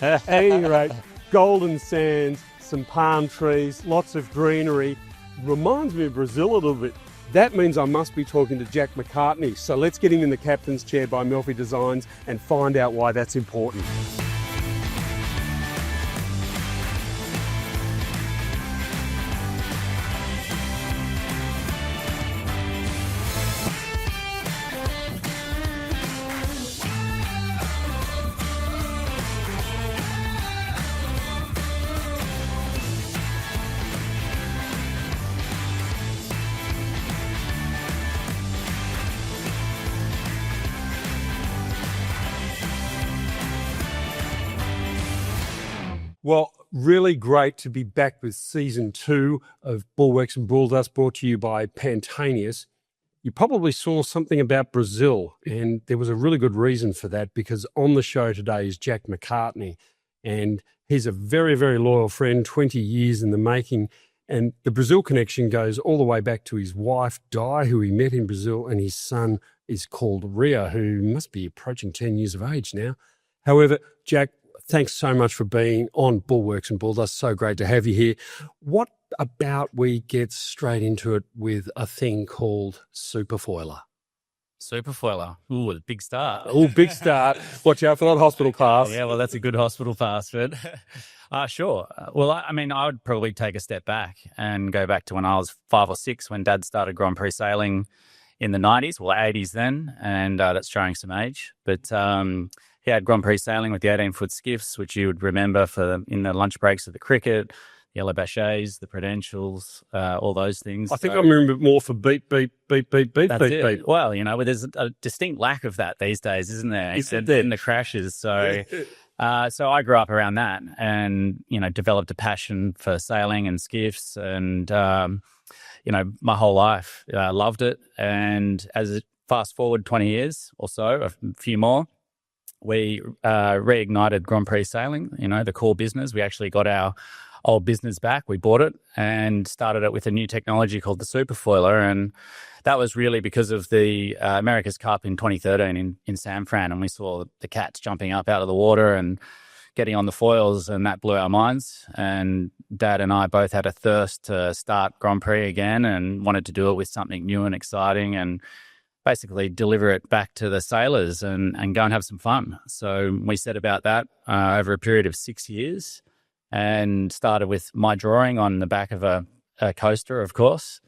At any rate, golden sands, some palm trees, lots of greenery. Reminds me of Brazil a little bit. That means I must be talking to Jack Macartney. So let's get him in the captain's chair by Melfi Designs and find out why that's important. Well, really great to be back with season 2 of Bulwarks and Bulldust, brought to you by Pantaneous. You probably saw something about Brazil, and there was a really good reason for that, because on the show today is Jack Macartney, and he's a very, very loyal friend, 20 years in the making. And the Brazil connection goes all the way back to his wife, Di, who he met in Brazil, and his son is called Ria, who must be approaching 10 years of age now. However, Jack, thanks so much for being on Bulwarks and Bulldust. So great to have you here. What about we get straight into it with a thing called Superfoiler? Superfoiler. Ooh, a big start. Oh, big start. Watch out for that hospital pass. Yeah, well, that's a good hospital pass, but sure. Well, I mean, I would probably take a step back and go back to when I was 5 or 6, when Dad started Grand Prix sailing in the 90s, well, 80s then, and that's showing some age. But he had Grand Prix sailing with the 18-foot skiffs, which you would remember in the lunch breaks of the cricket, the yellow bachets, the prudentials, all those things. I think I remember more for beep, beep, beep, beep, beep, that's beep, it. beep. Well, there's a distinct lack of that these days, isn't there? In the crashes. So so I grew up around that and, developed a passion for sailing and skiffs and, my whole life. Loved it. And as it fast forward 20 years or so, a few more, we reignited Grand Prix sailing, the core business. We actually got our old business back. We bought it and started it with a new technology called the Superfoiler. And that was really because of the America's Cup in 2013 in San Fran. And we saw the cats jumping up out of the water and getting on the foils, and that blew our minds. And Dad and I both had a thirst to start Grand Prix again and wanted to do it with something new and exciting and basically deliver it back to the sailors and go and have some fun. So we set about that over a period of 6 years and started with my drawing on the back of a coaster, of course,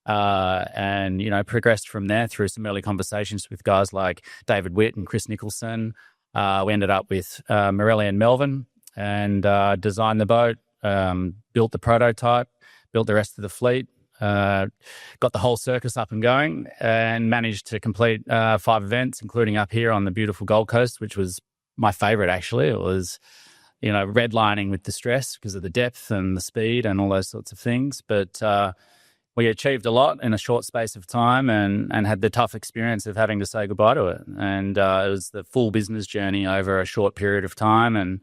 and, progressed from there through some early conversations with guys like David Witt and Chris Nicholson. We ended up with Morelli and Melvin and designed the boat, built the prototype, built the rest of the fleet, got the whole circus up and going, and managed to complete 5 events, including up here on the beautiful Gold Coast, which was my favorite, actually. It was, redlining with the stress because of the depth and the speed and all those sorts of things. But we achieved a lot in a short space of time and had the tough experience of having to say goodbye to it. And it was the full business journey over a short period of time. And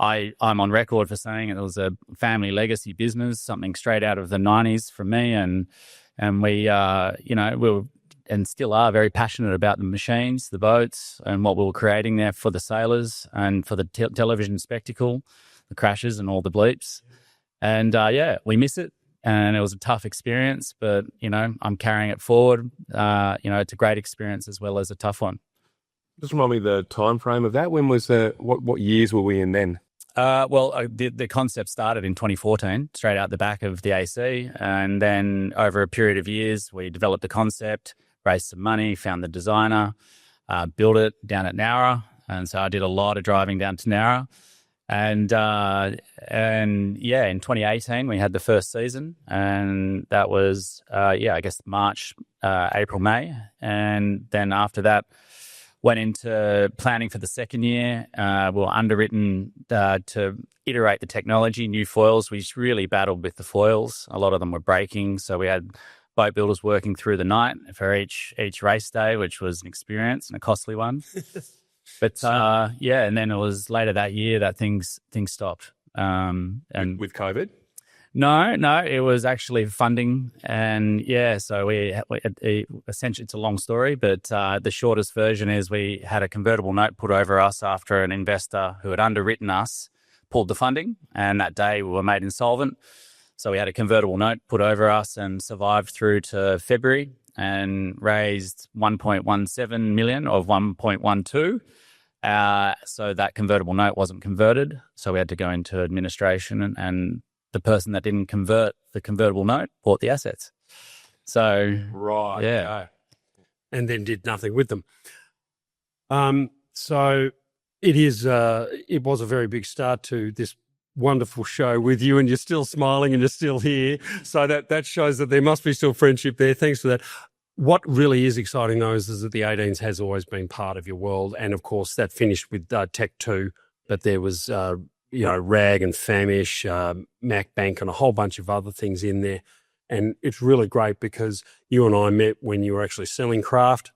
I'm on record for saying it was a family legacy business, something straight out of the 90s for me. And we, we were and still are very passionate about the machines, the boats, and what we were creating there for the sailors and for the television spectacle, the crashes and all the bleeps. And we miss it. And it was a tough experience, but, I'm carrying it forward. It's a great experience as well as a tough one. Just remind me the time frame of that. When was what years were we in then? The concept started in 2014, straight out the back of the AC. And then over a period of years, we developed the concept, raised some money, found the designer, built it down at Nowra. And so I did a lot of driving down to Nowra. And in 2018, we had the first season. And that was, March, April, May. And then after that, went into planning for the second year. We were underwritten to iterate the technology, new foils. We really battled with the foils. A lot of them were breaking. So we had boat builders working through the night for each race day, which was an experience and a costly one. But and then it was later that year that things stopped. And with COVID? No, it was actually funding. And yeah, so we essentially, it's a long story, but the shortest version is we had a convertible note put over us after an investor who had underwritten us pulled the funding. And that day we were made insolvent. So we had a convertible note put over us and survived through to February and raised 1.17 million of 1.12. So that convertible note wasn't converted. So we had to go into administration and the person that didn't convert the convertible note bought the assets. So, Right. yeah. And then did nothing with them. So it was a very big start to this wonderful show with you, and you're still smiling and you're still here. So that shows that there must be still friendship there. Thanks for that. What really is exciting, though, is that the 18s has always been part of your world. And, of course, that finished with Tech 2, but there was, Rag and Famish, Mac Bank and a whole bunch of other things in there. And it's really great because you and I met when you were actually selling craft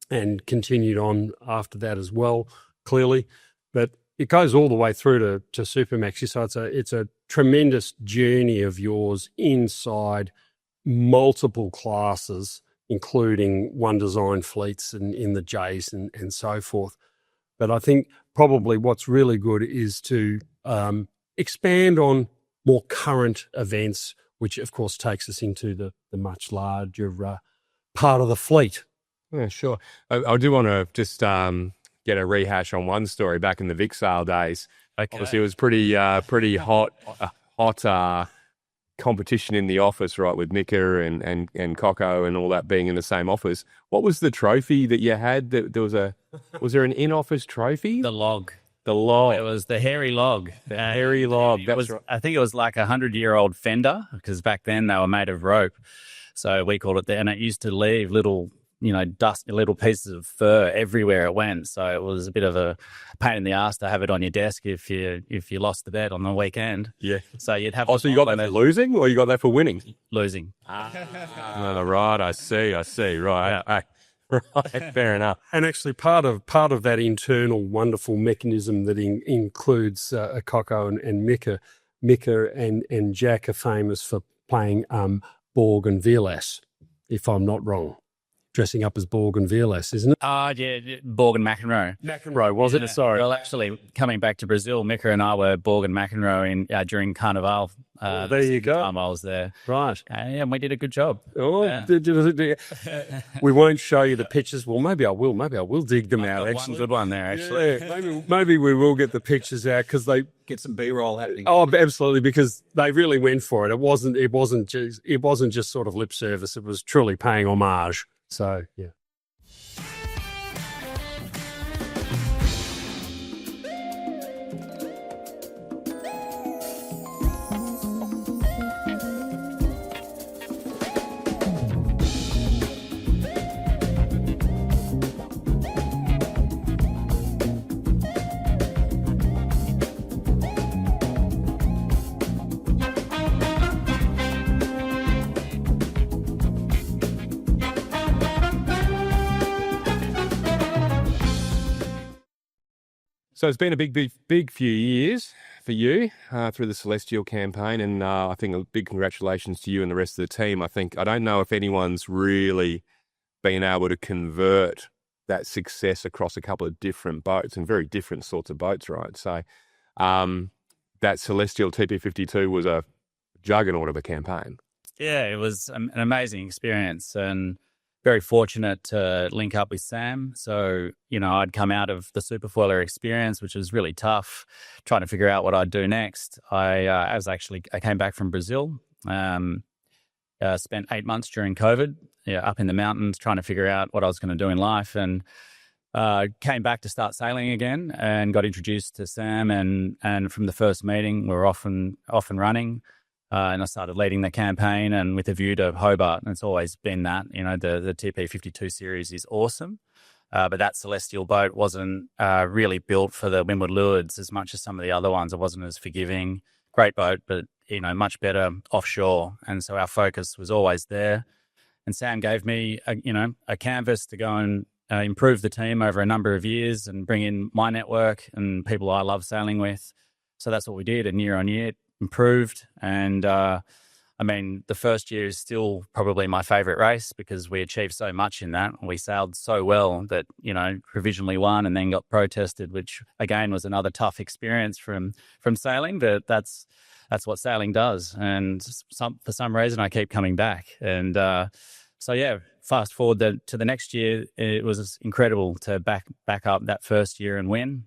and continued on after that as well, clearly. But it goes all the way through to supermaxis. So it's a tremendous journey of yours inside multiple classes, including one design fleets and in the J's and so forth. But I think probably what's really good is to expand on more current events, which of course takes us into the much larger part of the fleet. Yeah, sure. I do want to just get a rehash on one story back in the Vic sale days. Okay. Obviously, it was pretty hot competition in the office, right, with Mika and Coco and all that being in the same office. What was the trophy that you had? Was there an in-office trophy? The log. The log. It was the hairy log. The hairy log. I think it was like 100-year-old fender, because back then they were made of rope. So we called it and it used to leave little, dust, little pieces of fur everywhere it went. So it was a bit of a pain in the ass to have it on your desk if you lost the bet on the weekend. Yeah. So you'd have. Oh, so you got that for losing, or you got that for winning? Losing. Right. I see. Right. Yeah. Right. Fair enough. And actually, part of that internal wonderful mechanism that includes Coco and Mika and Jack are famous for playing Borg and Vilas, if I'm not wrong. Dressing up as Borg and Vilas, isn't it? Yeah, Borg and McEnroe. McEnroe, was it? Sorry. Well, actually, coming back to Brazil, Mika and I were Borg and McEnroe during Carnival. There you go. Time I was there. Right. And we did a good job. Oh, Yeah. We won't show you the pictures. Well, maybe I will. Maybe I will dig them out. One Actually, good one there, actually. Yeah, maybe we will get the pictures out because they Get some B-roll happening. Oh, absolutely, because they really went for it. It wasn't just sort of lip service. It was truly paying homage. So yeah. So it's been a big few years for you through the Celestial campaign, and I think a big congratulations to you and the rest of the team. I don't know if anyone's really been able to convert that success across a couple of different boats and very different sorts of boats, right? So that Celestial TP52 was a juggernaut of a campaign. Yeah, it was an amazing experience and very fortunate to link up with Sam. So, I'd come out of the Superfoiler experience, which was really tough, trying to figure out what I'd do next. I came back from Brazil, spent 8 months during COVID, up in the mountains trying to figure out what I was going to do in life, and came back to start sailing again and got introduced to Sam. And from the first meeting, we were off and running. And I started leading the campaign and with a view to Hobart. And it's always been that, the TP52 series is awesome. But that Celestial boat wasn't really built for the windward lewards as much as some of the other ones. It wasn't as forgiving. Great boat, but, much better offshore. And so our focus was always there. And Sam gave me, a canvas to go and improve the team over a number of years and bring in my network and people I love sailing with. So that's what we did. And year on year, improved. And I mean, the first year is still probably my favorite race because we achieved so much in that. We sailed so well that, provisionally won and then got protested, which again was another tough experience from sailing. But that's what sailing does. And for some reason, I keep coming back. And so, yeah, fast forward to the next year, it was incredible to back up that first year and win.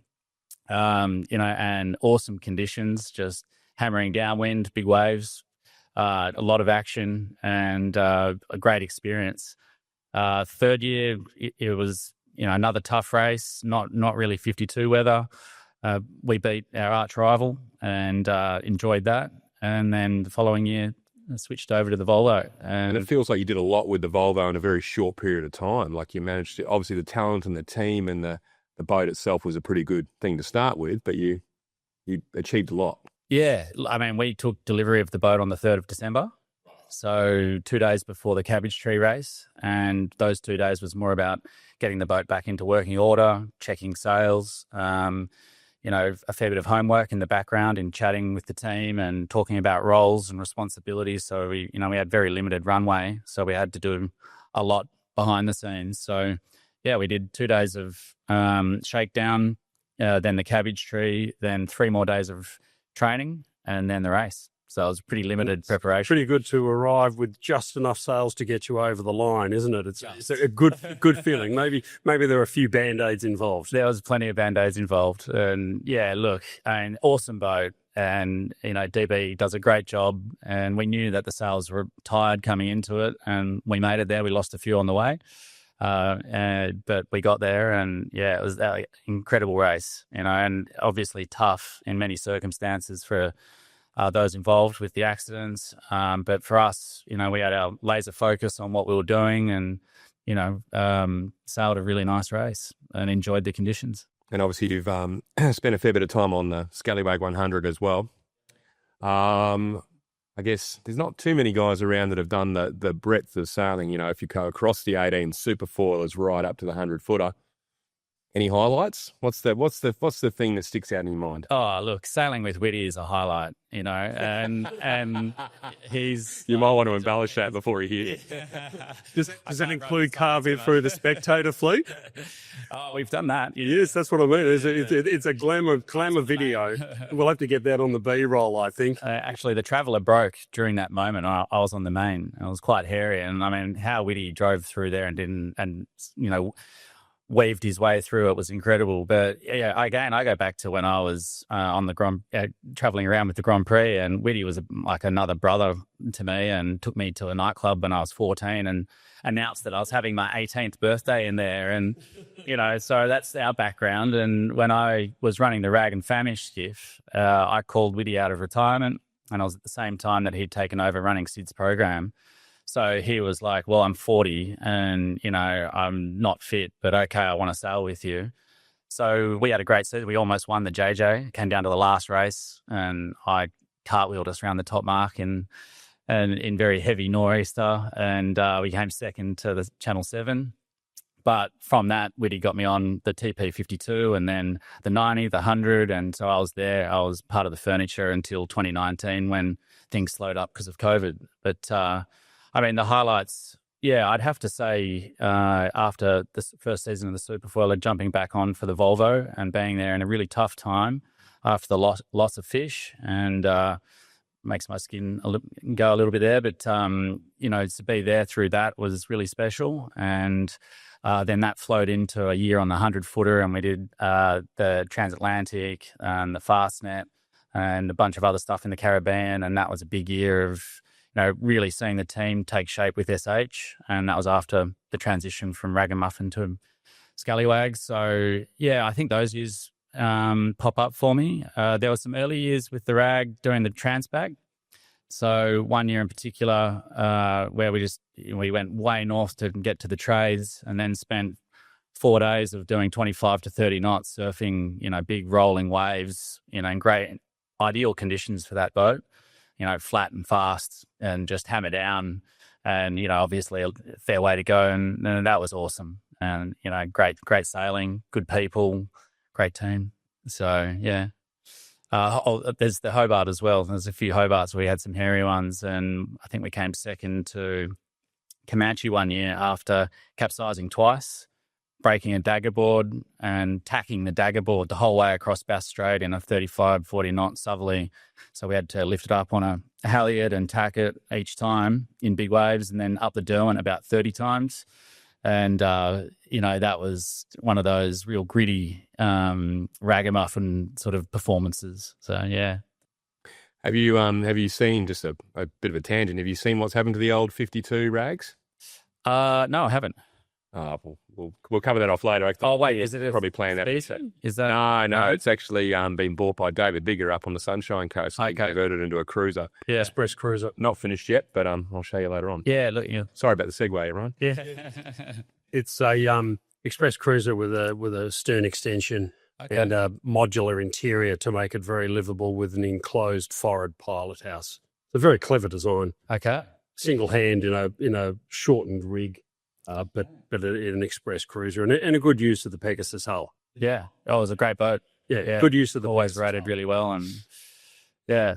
And awesome conditions, just hammering downwind, big waves. A lot of action and a great experience. Third year, it was another tough race, not really 52 weather. We beat our arch rival and enjoyed that. And then the following year, I switched over to the Volvo. And it feels like you did a lot with the Volvo in a very short period of time. Like you managed to, obviously the talent and the team and the boat itself was a pretty good thing to start with, but you achieved a lot. Yeah, I mean, we took delivery of the boat on the 3rd of December, so 2 days before the Cabbage Tree race, and those 2 days was more about getting the boat back into working order, checking sails, a fair bit of homework in the background in chatting with the team and talking about roles and responsibilities. So we had very limited runway, so we had to do a lot behind the scenes. So yeah, we did 2 days of shakedown, then the Cabbage Tree, then 3 more days of training, and then the race. So it was pretty limited preparation. Pretty good to arrive with just enough sails to get you over the line, isn't it? It's a good feeling. Maybe there are a few Band-Aids involved. There was plenty of Band-Aids involved. And yeah, look, an awesome boat. And, DB does a great job. And we knew that the sails were tired coming into it. And we made it there. We lost a few on the way. But we got there, and yeah, it was an incredible race, and obviously tough in many circumstances for those involved with the accidents. But for us, we had our laser focus on what we were doing, and sailed a really nice race and enjoyed the conditions. And obviously, you've spent a fair bit of time on the Scallywag 100 as well. I guess there's not too many guys around that have done the breadth of sailing. If you go across the 18 Superfoilers right up to the 100-footer. Any highlights? What's the thing that sticks out in your mind? Oh, look, sailing with Whitty is a highlight, and he's. You might want to embellish that before he hits. Does that include carving through the spectator fleet? Oh, we've done that. Yes, that's what I mean. It's a glamour video. We'll have to get that on the B-roll, I think. Actually, the Traveller broke during that moment. I was on the main. It was quite hairy, and I mean, how Whitty drove through there and weaved his way through it was incredible. But yeah, again, I go back to when I was on the traveling around with the Grand Prix, and Whitty was like another brother to me, and took me to a nightclub when I was 14 and announced that I was having my 18th birthday in there. And, so that's our background. And when I was running the Rag and Famish skiff, I called Whitty out of retirement, and I was at the same time that he'd taken over running Sid's program. So he was like, well, I'm 40 and, I'm not fit, but okay, I want to sail with you. So we had a great season. We almost won the JJ, came down to the last race, and I cartwheeled us around the top mark in very heavy nor'easter, and we came second to the Channel 7. But from that, Whitty got me on the TP52 and then the 90, the 100. And so I was there. I was part of the furniture until 2019 when things slowed up because of COVID. But I mean, the highlights, yeah, I'd have to say after the first season of the Superfoiler, jumping back on for the Volvo and being there in a really tough time after the loss of fish, and makes my skin go a little bit there. But, to be there through that was really special. And then that flowed into a year on the 100-footer, and we did the Transatlantic and the Fastnet and a bunch of other stuff in the Caribbean. And that was a big year of really seeing the team take shape with SH, and that was after the transition from Ragamuffin to Scallywags. So, yeah, I think those years pop up for me. There were some early years with the Rag doing the Transpac. So one year in particular where we went way north to get to the trades, and then spent 4 days of doing 25 to 30 knots surfing, big rolling waves, in great ideal conditions for that boat. Flat and fast and just hammer down, and, obviously a fair way to go. And that was awesome. And, great sailing, good people, great team. So, yeah. There's the Hobart as well. There's a few Hobarts. We had some hairy ones, and I think we came second to Comanche one year after capsizing twice, breaking a dagger board and tacking the dagger board the whole way across Bass Strait in a 35, 40 knot southerly. So we had to lift it up on a halyard and tack it each time in big waves, and then up the Derwent about 30 times. And, that was one of those real gritty ragamuffin sort of performances. So, yeah. Have you seen, just a bit of a tangent, have you seen what's happened to the old 52 rags? No, I haven't. We'll cover that off later. Oh, wait, is it probably plan that? Is that? No, it's actually been bought by David Bigger up on the Sunshine Coast. Okay. Converted into a cruiser. Yeah. Express cruiser. Not finished yet, but I'll show you later on. Yeah, look, yeah. Sorry about the segue, Ryan. Yeah. It's a express cruiser with a stern extension and a modular interior to make it very livable with an enclosed forward pilot house. It's a very clever design. Okay. Single hand in a shortened rig, but an express cruiser and a good use of the Pegasus hull. Yeah. Oh, it was a great boat. Yeah. Good use of the always Pegasus rated hull. really well, and yeah.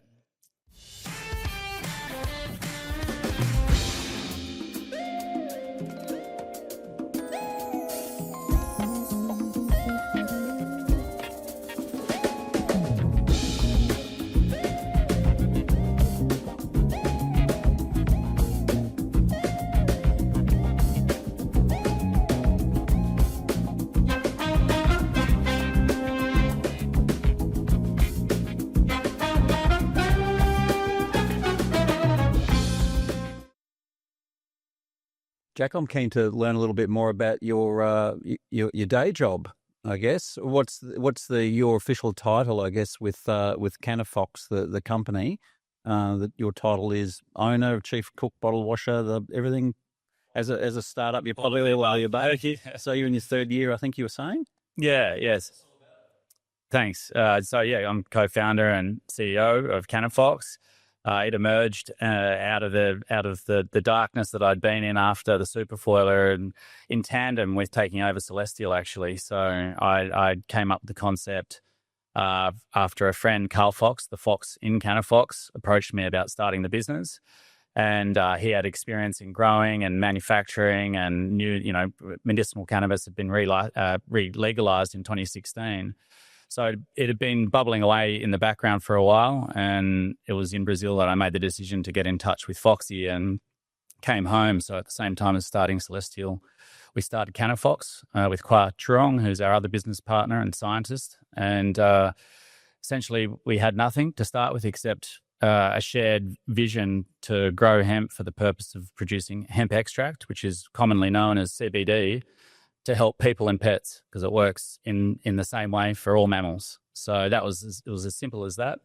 Jack, I'm keen to learn a little bit more about your day job. I guess what's your official title? I guess with Cannafox, the company, that your title is owner, chief cook, bottle washer, everything. As a startup, you're probably well, you're back. So you're in your third year, I think you were saying. Yeah. Yes. Thanks. I'm co-founder and CEO of Cannafox. It emerged out of the darkness that I'd been in after the Superfoiler, and in tandem with taking over Celestial, actually. So I came up with the concept after a friend, Carl Fox, the Fox in Cannafox, approached me about starting the business. And he had experience in growing and manufacturing, and knew, medicinal cannabis had been legalized in 2016. So it had been bubbling away in the background for a while, and it was in Brazil that I made the decision to get in touch with Foxy and came home. So at the same time as starting Celestial, we started Cannafox with Kwa Truong, who's our other business partner and scientist. And essentially we had nothing to start with except a shared vision to grow hemp for the purpose of producing hemp extract, which is commonly known as CBD, to help people and pets, because it works in the same way for all mammals. So it was as simple as that.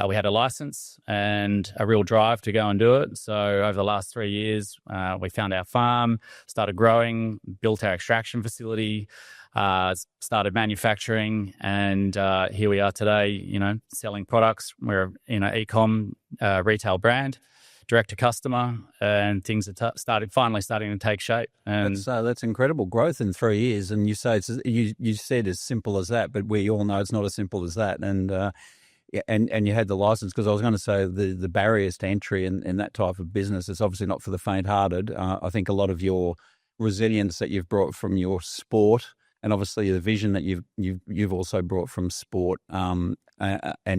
We had a license and a real drive to go and do it. So over the last 3 years, we found our farm, started growing, built our extraction facility, started manufacturing, and here we are today, selling products. We're e-com retail brand, direct to customer, and things are finally starting to take shape. And that's incredible growth in 3 years. And you say you said as simple as that, but we all know it's not as simple as that. And you had the license, because I was going to say the barriers to entry in that type of business is obviously not for the faint-hearted. I think a lot of your resilience that you've brought from your sport, and obviously the vision that you've also brought from sport, and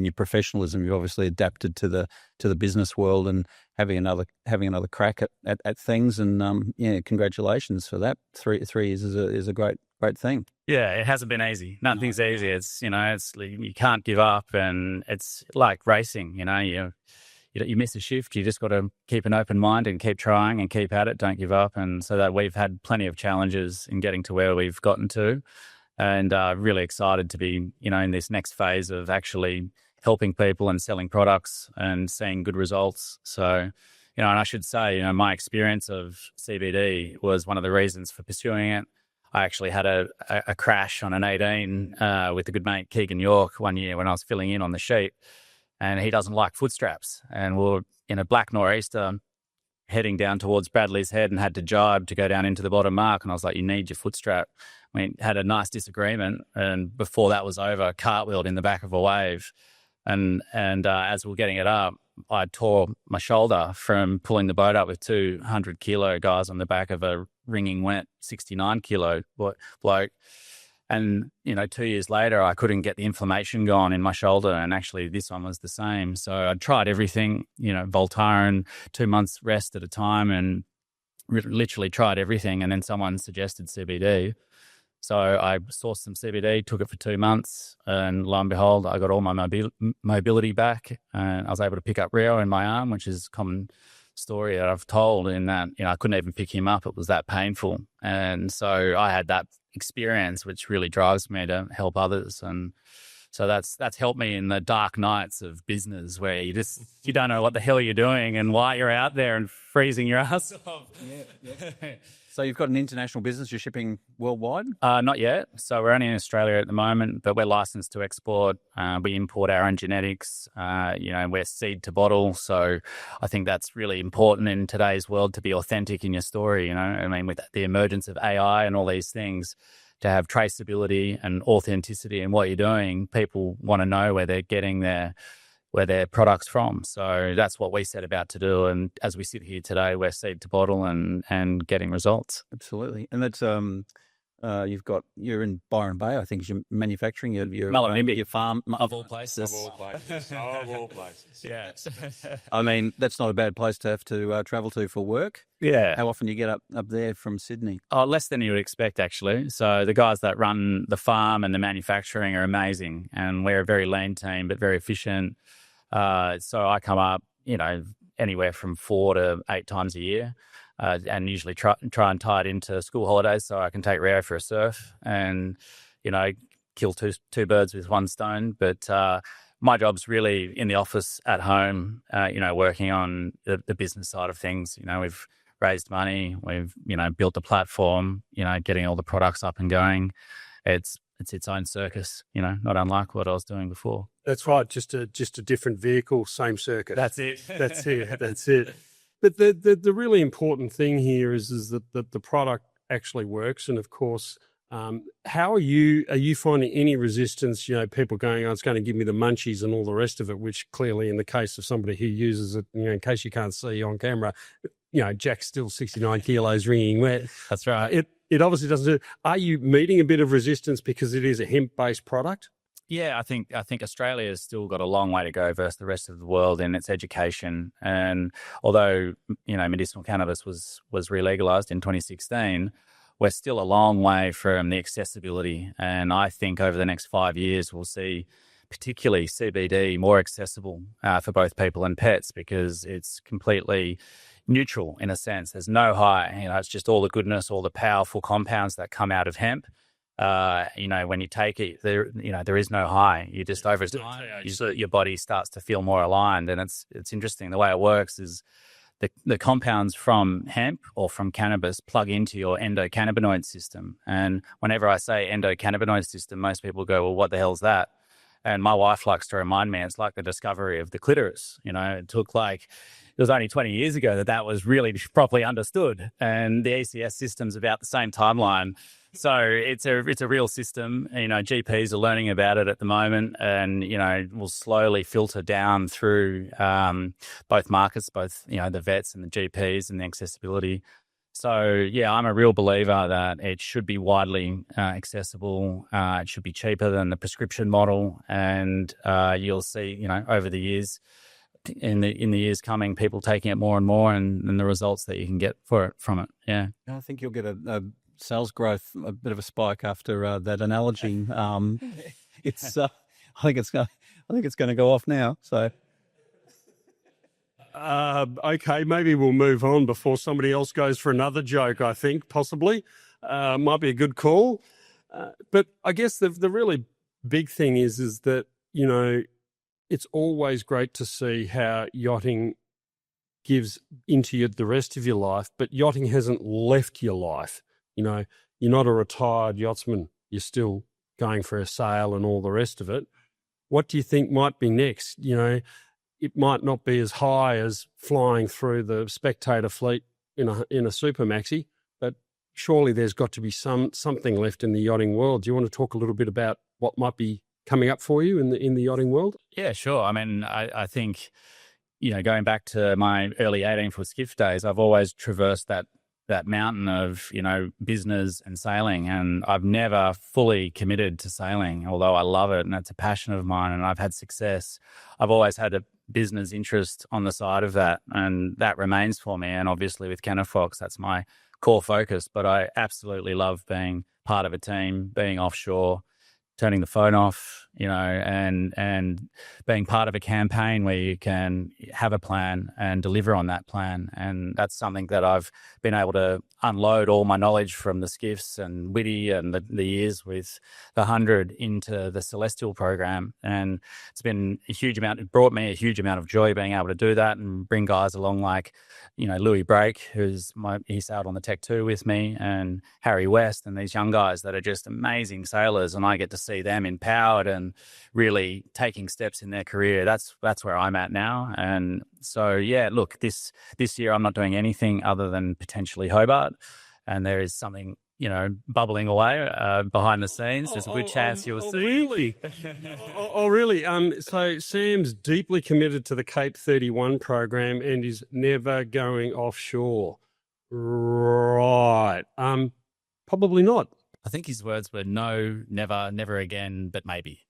your professionalism, you've obviously adapted to the business world and having another crack at things. And congratulations for that. 3 years is a great thing. Yeah, it hasn't been easy. Nothing's easy. It's you can't give up, and it's like racing. You miss a shift, you just got to keep an open mind and keep trying and keep at it. Don't give up. And so that we've had plenty of challenges in getting to where we've gotten to, and really excited to be, in this next phase of actually helping people and selling products and seeing good results. So, and I should say, my experience of CBD was one of the reasons for pursuing it. I actually had a crash on an 18 with a good mate, Keegan York, one year when I was filling in on the sheet. And he doesn't like foot straps. And we were in a black nor'easter heading down towards Bradley's Head and had to jibe to go down into the bottom mark. And I was like, you need your foot strap. We had a nice disagreement. And before that was over, cartwheeled in the back of a wave. And as we were getting it up, I tore my shoulder from pulling the boat up with 200 kilo guys on the back of a ringing wet 69 kilo bloke. And, 2 years later, I couldn't get the inflammation gone in my shoulder. And actually, this one was the same. So I tried everything, Voltaren, 2 months rest at a time, and literally tried everything. And then someone suggested CBD. So I sourced some CBD, took it for 2 months, and lo and behold, I got all my mobility back, and I was able to pick up Rio in my arm, which is a common story that I've told, in that, I couldn't even pick him up. It was that painful. And so I had that experience, which really drives me to help others. And so that's helped me in the dark nights of business, where you don't know what the hell you're doing and why you're out there and freezing your ass off. Yeah. So you've got an international business. You're shipping worldwide? Not yet. So we're only in Australia at the moment, but we're licensed to export. We import our own genetics. We're seed to bottle. So I think that's really important in today's world, to be authentic in your story. With the emergence of AI and all these things, to have traceability and authenticity in what you're doing, people want to know where they're getting their products from. So that's what we set about to do. And as we sit here today, we're seed to bottle and getting results. Absolutely. And that's you're in Byron Bay, I think, is your manufacturing, your farm, of all places. Of all places. Yeah. I mean, that's not a bad place to have to travel to for work. Yeah. How often do you get up there from Sydney? Oh, less than you would expect, actually. So the guys that run the farm and the manufacturing are amazing, and we're a very lean team, but very efficient. So I come up, anywhere from 4 to 8 times a year, and usually try and tie it into school holidays so I can take Rio for a surf and, kill two birds with one stone. But my job's really in the office at home, working on the business side of things. We've raised money, we've, built a platform, getting all the products up and going. It's its own circus, not unlike what I was doing before. That's right. Just a different vehicle, same circuit. That's it. That's it. But the really important thing here is that the product actually works. And of course, how are you finding any resistance? People going, oh, it's going to give me the munchies and all the rest of it, which clearly, in the case of somebody who uses it, in case you can't see on camera, Jack's still 69 kilos ringing wet. That's right. It obviously doesn't do. Are you meeting a bit of resistance because it is a hemp-based product? Yeah, I think Australia has still got a long way to go versus the rest of the world in its education. And although, medicinal cannabis was re-legalized in 2016, we're still a long way from the accessibility. And I think over the next 5 years, we'll see particularly CBD more accessible for both people and pets, because it's completely neutral in a sense. There's no high, it's just all the goodness, all the powerful compounds that come out of hemp. When you take it, there is no high. You just over time, your body starts to feel more aligned. And it's interesting. The way it works is the compounds from hemp or from cannabis plug into your endocannabinoid system. And whenever I say endocannabinoid system, most people go, well, what the hell's that? And my wife likes to remind me, it's like the discovery of the clitoris. It took it was only 20 years ago that was really properly understood. And the ECS system's about the same timeline. So it's a real system. GPs are learning about it at the moment, and, will slowly filter down through both markets, both, the vets and the GPs and the accessibility. So, yeah, I'm a real believer that it should be widely accessible. It should be cheaper than the prescription model. And you'll see, over the years, in the years coming, people taking it more and more, and the results that you can get from it. Yeah. I think you'll get a sales growth, a bit of a spike after that analogy. It's I think it's going to go off now. So okay, maybe we'll move on before somebody else goes for another joke. I think possibly might be a good call. But I guess the really big thing is that it's always great to see how yachting gives into the rest of your life, but yachting hasn't left your life. You're not a retired yachtsman. You're still going for a sail and all the rest of it. What do you think might be next? It might not be as high as flying through the spectator fleet in a supermaxi, but surely there's got to be something left in the yachting world. Do you want to talk a little bit about what might be coming up for you in the yachting world? Yeah, sure. I mean, I think, going back to my early 18-foot skiff days, I've always traversed that mountain of, business and sailing. And I've never fully committed to sailing, although I love it and it's a passion of mine and I've had success. I've always had a business interest on the side of that, and that remains for me. And obviously with Cannafox, that's my core focus. But I absolutely love being part of a team, being offshore, turning the phone off, and being part of a campaign where you can have a plan and deliver on that plan. And that's something that I've been able to unload all my knowledge from the skiffs and Witty and the years with the 100 into the Celestial program. And it's been it brought me a huge amount of joy being able to do that and bring guys along like, Louis Brake, he sailed on the Tech 2 with me, and Harry West, and these young guys that are just amazing sailors. And I get to see them empowered and really taking steps in their career. That's where I'm at now. And so, yeah, look, this year I'm not doing anything other than potentially Hobart. And there is something, bubbling away behind the scenes. There's a good chance you'll see. Really? Really? So Sam's deeply committed to the Cape 31 program and is never going offshore. Right. Probably not. I think his words were no, never, never again, but maybe.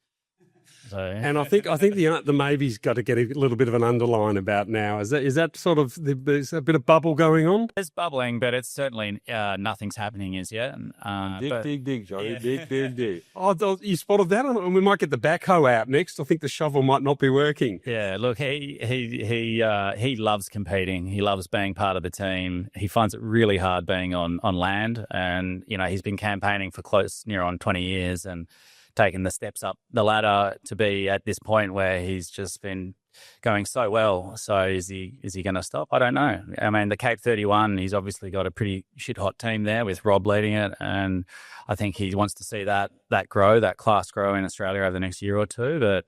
So, and I think the maybe's got to get a little bit of an underline about now. Is that sort of there's a bit of bubble going on? There's bubbling, but it's certainly nothing's happening as yet. Dig, Johnny. Yeah. Dig. Oh, you spotted that? And we might get the backhoe out next. I think the shovel might not be working. Yeah, look, he loves competing. He loves being part of the team. He finds it really hard being on land, and he's been campaigning for near on 20 years and taken the steps up the ladder to be at this point where he's just been going so well. So is he going to stop? I don't know. I mean, the Cape 31, he's obviously got a pretty shit hot team there with Rob leading it, and I think he wants to see that class grow in Australia over the next year or two. But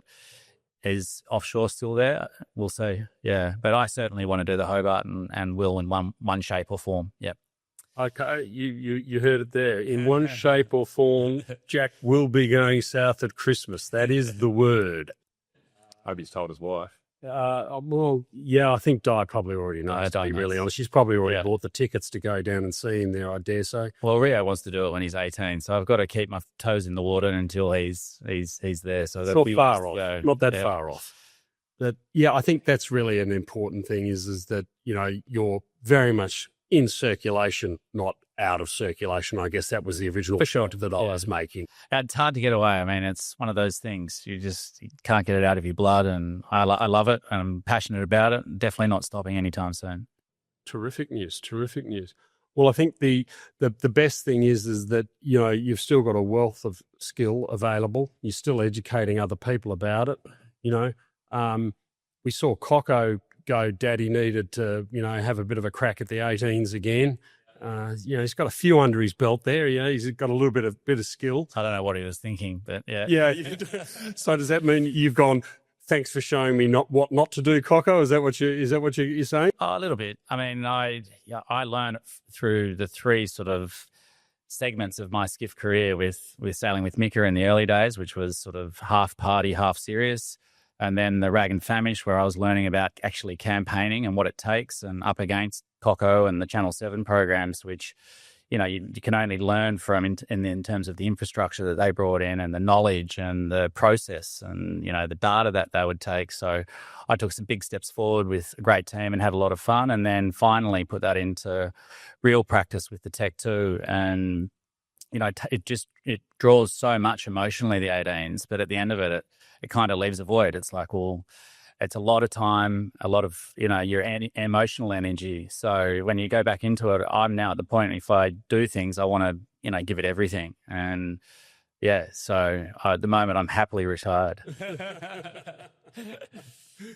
is offshore still there? We'll see. Yeah, but I certainly want to do the Hobart and will in one shape or form. Yep. Okay, you heard it there. In one shape or form, Jack will be going south at Christmas. That is the word. I hope he's told his wife. Well, yeah, I think Di probably already knows, to be really honest. She's probably already bought the tickets to go down and see him there, I dare say. Well, Rio wants to do it when he's 18, so I've got to keep my toes in the water until he's there. So it's not far off. Not that far off. But yeah, I think that's really an important thing is that, you're very much in circulation, not out of circulation. I guess that was the original shot that I was making. It's hard to get away. I mean, it's one of those things. You can't get it out of your blood, and I love it, and I'm passionate about it. Definitely not stopping anytime soon. Terrific news. Well, I think the best thing is that, you've still got a wealth of skill available. You're still educating other people about it. We saw Coco go, Daddy needed to, have a bit of a crack at the 18s again. He's got a few under his belt there. He's got a little bit of skill. I don't know what he was thinking, but yeah. Yeah. So does that mean you've gone, thanks for showing me what not to do, Coco? Is that what you're saying? Oh, a little bit. I mean, I learned through the three sort of segments of my skiff career with sailing with Mika in the early days, which was sort of half party, half serious. And then the Rag and Famish, where I was learning about actually campaigning and what it takes, and up against Coco and the Channel 7 programs, which, you can only learn from in terms of the infrastructure that they brought in and the knowledge and the process and, the data that they would take. So I took some big steps forward with a great team and had a lot of fun, and then finally put that into real practice with the Tech 2. And, it draws so much emotionally, the 18s, but at the end of it kind of leaves a void. It's like, well, it's a lot of time, a lot of, your emotional energy. So when you go back into it, I'm now at the point, if I do things, I want to, give it everything. And yeah, so at the moment I'm happily retired.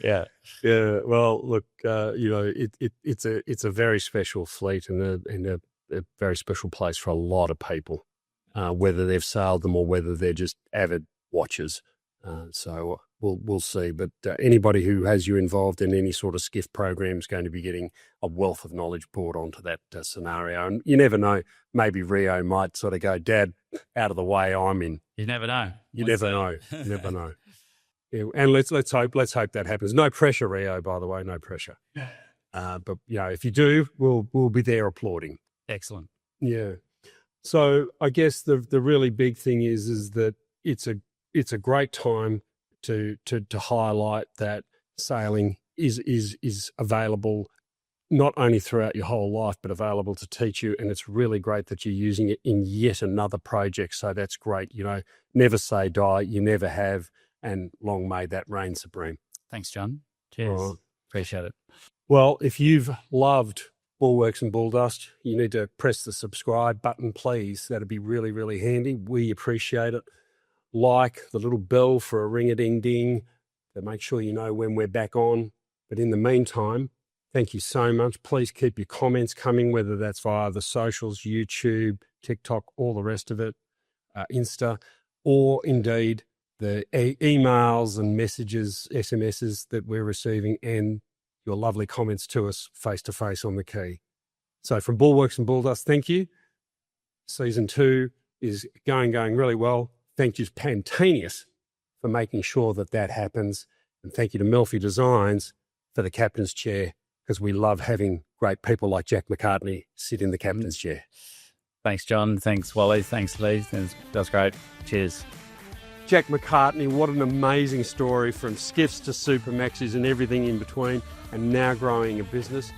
Yeah. Well, look, it's a very special fleet and a very special place for a lot of people, whether they've sailed them or whether they're just avid watchers. So we'll see. But anybody who has you involved in any sort of skiff program is going to be getting a wealth of knowledge brought onto that scenario. And you never know, maybe Rio might sort of go, Dad, out of the way, I'm in. You never know. You never know. You never know. Yeah, and let's hope that happens. No pressure, Rio, by the way, no pressure. But if you do, we'll be there applauding. Excellent. Yeah. So I guess the really big thing is that it's a great time to highlight that sailing is available not only throughout your whole life, but available to teach you. And it's really great that you're using it in yet another project. So that's great. Never say die. You never have. And long may that reign supreme. Thanks, John. Cheers. Right. Appreciate it. Well, if you've loved Bulwarks and Bulldust, you need to press the subscribe button, please. That'd be really, really handy. We appreciate it. Like the little bell for a ring-a-ding-ding to make sure you know when we're back on. But in the meantime, thank you so much. Please keep your comments coming, whether that's via the socials, YouTube, TikTok, all the rest of it, Insta, or indeed the emails and messages, SMSs that we're receiving, and your lovely comments to us face-to-face on the quay. So from Bulwarks and Bulldust, thank you. Season 2 is going really well. Thank you to Pantanius for making sure that happens. And thank you to Melfi Designs for the captain's chair, because we love having great people like Jack Macartney sit in the captain's chair. Thanks, John. Thanks, Wally. Thanks, Lee. That's great. Cheers. Jack Macartney, what an amazing story, from skiffs to supermaxis and everything in between, and now growing a business.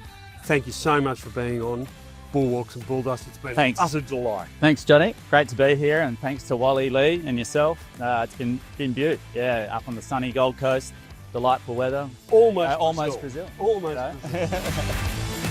Thank you so much for being on Bulwarks and Bulldust. It's been an utter delight. Thanks, Johnny. Great to be here, and thanks to Wally, Lee, and yourself. It's been beautiful. Yeah, up on the sunny Gold Coast, delightful weather. Almost Brazil. Almost Brazil.